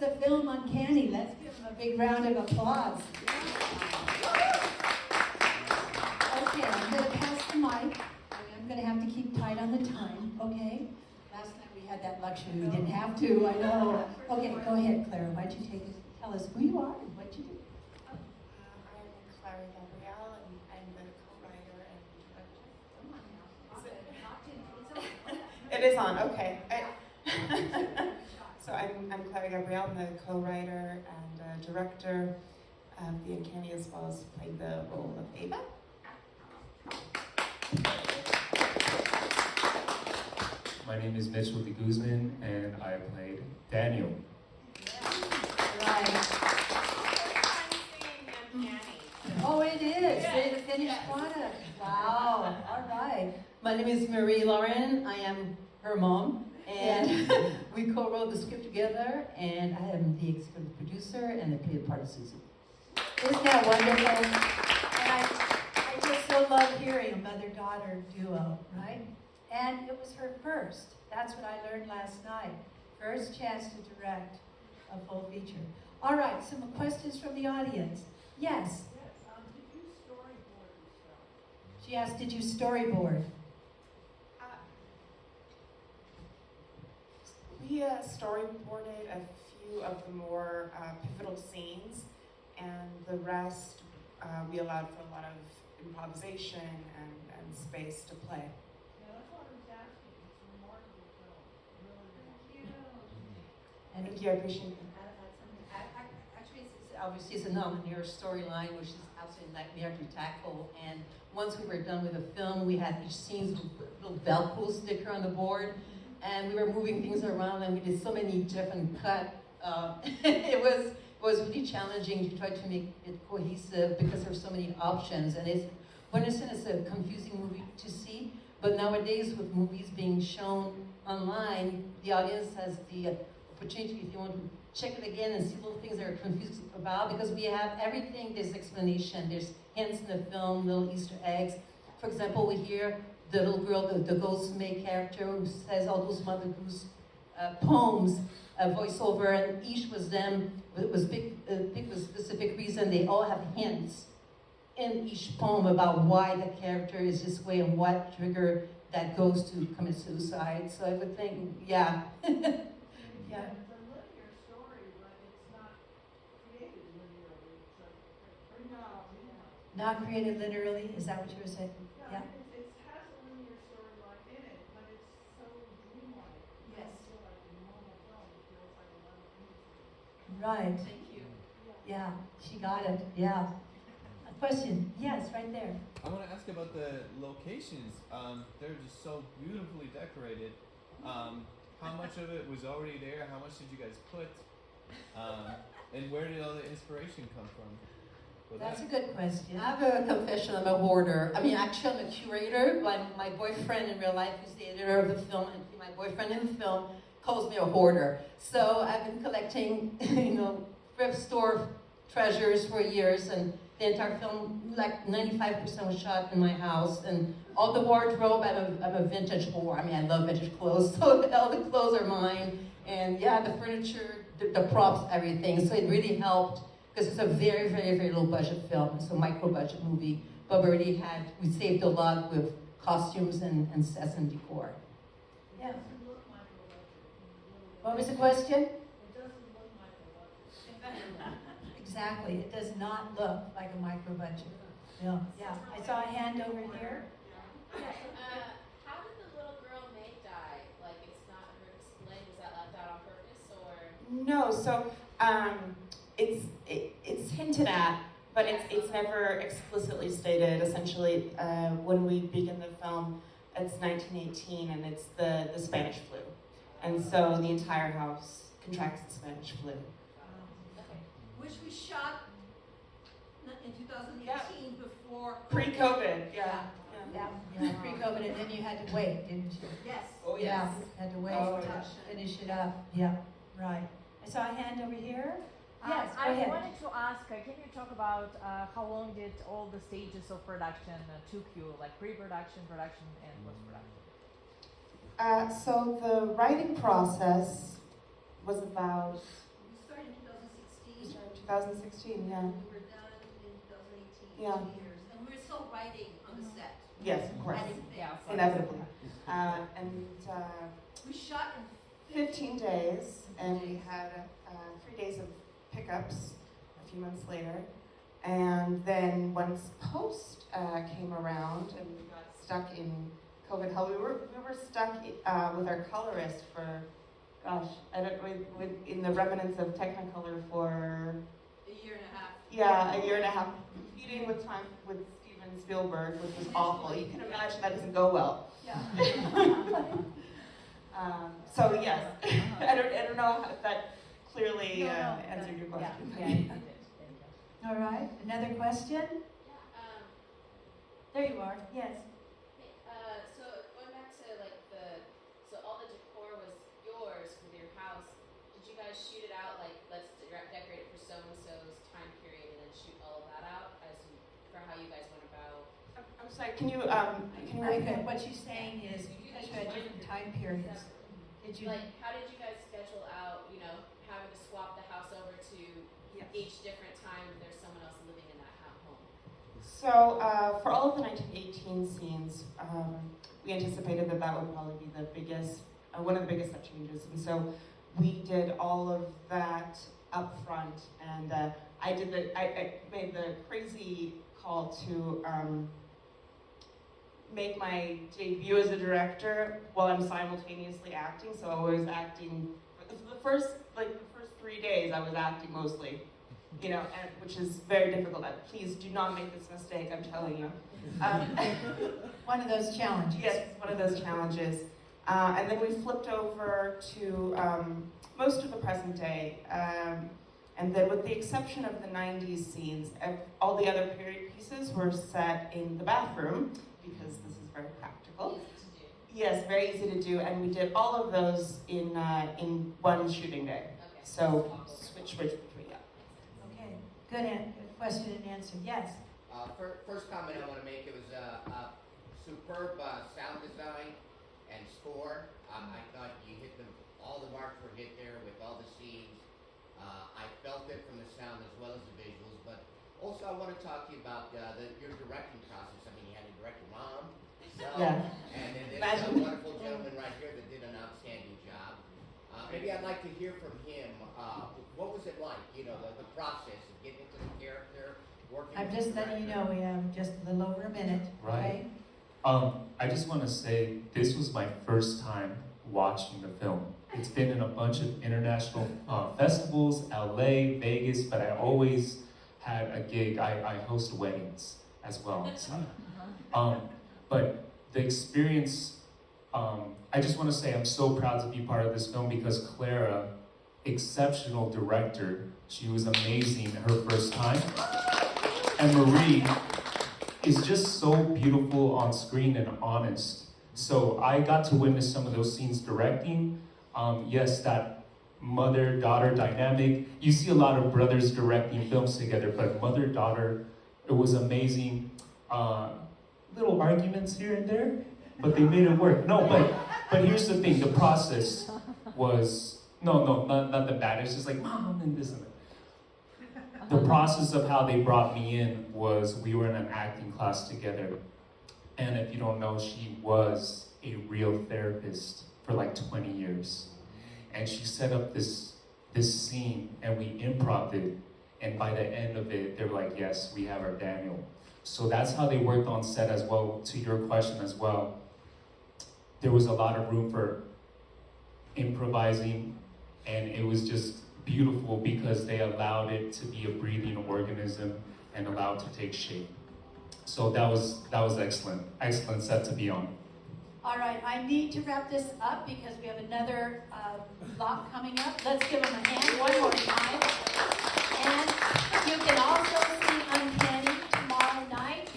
the film Uncanny. Let's give them a big round of applause. Okay, I'm going to pass the mic. I'm going to have to keep tight on the time, okay? Last night we had that luxury. We didn't have to, I know. Okay, go ahead, Clara. Why'd you take it? Tell us who you are and what you do. I'm Clara Gabrielle, and I'm the co-writer and director. It is on, okay. So I'm Clara Gabrielle. I'm the co-writer and director of The Uncanny, as well as playing the role of Ava. My name is Mitchell de Guzman, and I played Daniel. Right. Oh, it is. It's a finished product. Wow. All right. My name is Marie Lauren. I am her mom, and we co-wrote the script together, and I am the executive producer, and I play the part of Susie. Isn't that wonderful? And I just so love hearing a mother-daughter duo, right? And it was her first. That's what I learned last night. First chance to direct a full feature. All right, some questions from the audience. Yes? Did you storyboard yourself? She asked, did you storyboard? We storyboarded a few of the more pivotal scenes, and the rest we allowed for a lot of improvisation and space to play. Yeah, that's what I was asking. It's a remarkable film. Really, And Thank you, I appreciate it. Actually, obviously it's a non-linear storyline, which is absolutely nightmare to tackle. And once we were done with the film, we had each scene with a little Velcro sticker on the board, and we were moving things around, and we did so many different cuts. It was really challenging to try to make it cohesive because there's so many options, and it's a confusing movie to see. But nowadays, with movies being shown online, the audience has the opportunity, if you want to check it again and see little things they're confused about, because we have everything, there's explanation, there's hints in the film, little Easter eggs. For example, we hear the little girl, the Ghost May character, who says all those Mother Goose poems, voiceover, and each was them, was picked with specific reason. They all have hints in each poem about why the character is this way and what trigger that goes to commit suicide. So I would think, yeah. Yeah. It's a linear story, but it's not created linearly. It's not created literally, is that what you were saying? Yeah. It has a linear storyline in it, but it's so dreamlike. It Yes. doesn't feel like a normal film. It feels like a lot of imagery. Right. Thank you. Yeah, she got it. Yeah. A question? Yes, right there. I want to ask about the locations. They're just so beautifully decorated. How much of it was already there? How much did you guys put? And where did all the inspiration come from? for That's a that? good question. I have a confession, I'm a hoarder. I mean, actually, I'm a curator, but my boyfriend in real life, who's the editor of the film, and my boyfriend in the film, calls me a hoarder. So I've been collecting, thrift store treasures for years, and the entire film, like 95% was shot in my house, and all the wardrobe, I'm a vintage whore. I mean, I love vintage clothes, so all the clothes are mine, and yeah, the furniture, the props, everything. So it really helped, because it's a very, very, very low budget film. It's a micro budget movie, but we saved a lot with costumes and sets and decor. Yeah. It doesn't look micro-budget. What was the question? It doesn't look micro-budget. Exactly. It does not look like a micro budget. No. Yeah. I saw a hand over here. How did the little girl May die? Like, it's not her explained. Was that left out on purpose, or? No, so it's hinted at, but it's never explicitly stated. Essentially, when we begin the film, it's 1918, and it's the Spanish flu, and so the entire house contracts the Spanish flu. Which we shot in 2018 before Pre-COVID, yeah. Yeah. Pre-COVID, and then you had to wait, didn't you? Yes. Oh Yeah. Had to wait Oh, to yeah. finish it up. Yeah. Right. I saw a hand over here. Yes. Go I ahead. wanted to ask, can you talk about how long did all the stages of production took you, like pre-production, production, and post-production? So the writing process was about. We started 2016, yeah. We were done in 2018, Yeah. 2 years, and we were still writing on the set. Yes, of course. Adding things. Yeah, Inevitably. We shot in 15 days, and we had 3 days of pickups a few months later. And then once post came around and we got stuck in COVID hell, we were stuck with our colorist for, gosh, I don't in the remnants of Technicolor for a year and a half. a year and a half, competing with time with Steven Spielberg, which was awful. You can imagine that doesn't go well. Yeah. So yes, I don't know if that clearly No, no, answered your question. Yeah, you did. Thank you. All right, another question? Yeah. There you are, yes. So going back to like so all the decor was yours for your house. Did you guys shoot it out like let's decorate it for so and so's time period and then shoot all of that out for how you guys went about? I'm sorry, can you Okay, what she's saying is, because you had different time periods, did you? Like, how did you guys schedule out, having to swap the house over to each different time if there's someone else living in that home? So for all of the 1918 scenes, we anticipated that would probably be the biggest, one of the biggest set changes, and so we did all of that up front, and I made the crazy call to make my debut as a director while I'm simultaneously acting. So I was acting for the first 3 days. I was acting mostly, and, which is very difficult. Please do not make this mistake. I'm telling you. One of those challenges. Yes, one of those challenges. And then we flipped over to most of the present day. And then with the exception of the 90s scenes, all the other period pieces were set in the bathroom because this is very practical. Easy to do. Yes, very easy to do, and we did all of those in one shooting day. Okay. So switch between, yeah. Okay, good question and answer, yes. First comment I want to make, it was a superb sound design and score. I thought you hit all the marks were hit there with all the scenes. I felt it from the sound as well as the visuals, but also I want to talk to you about your directing process. I mean, you had to direct your mom, so, Yeah. and then this Imagine. wonderful gentleman right here that did an outstanding job. Maybe I'd like to hear from him. What was it like? The process of getting into the character, working. I'm with just the letting you director. know we have just a little over a minute, okay? I just want to say this was my first time watching the film. It's been in a bunch of international festivals, LA, Vegas, but I always had a gig. I host weddings as well. So, but the experience, I just want to say I'm so proud to be part of this film because Clara, exceptional director, she was amazing her first time. And Marie is just so beautiful on screen and honest. So I got to witness some of those scenes directing. Yes, that mother-daughter dynamic. You see a lot of brothers directing films together, but mother-daughter, it was amazing. Little arguments here and there, but they made it work. No, but here's the thing, the process was, not the bad, it's just like, Mom, and this and that. The process of how they brought me in was, we were in an acting class together. And if you don't know, she was a real therapist for like 20 years. And she set up this scene and we improv it. And by the end of it, they were like, yes, we have our Daniel. So that's how they worked on set as well, to your question as well. There was a lot of room for improvising, and it was just beautiful because they allowed it to be a breathing organism and allowed to take shape. So that was excellent set to be on. All right, I need to wrap this up because we have another block coming up. Let's give them a hand one more time.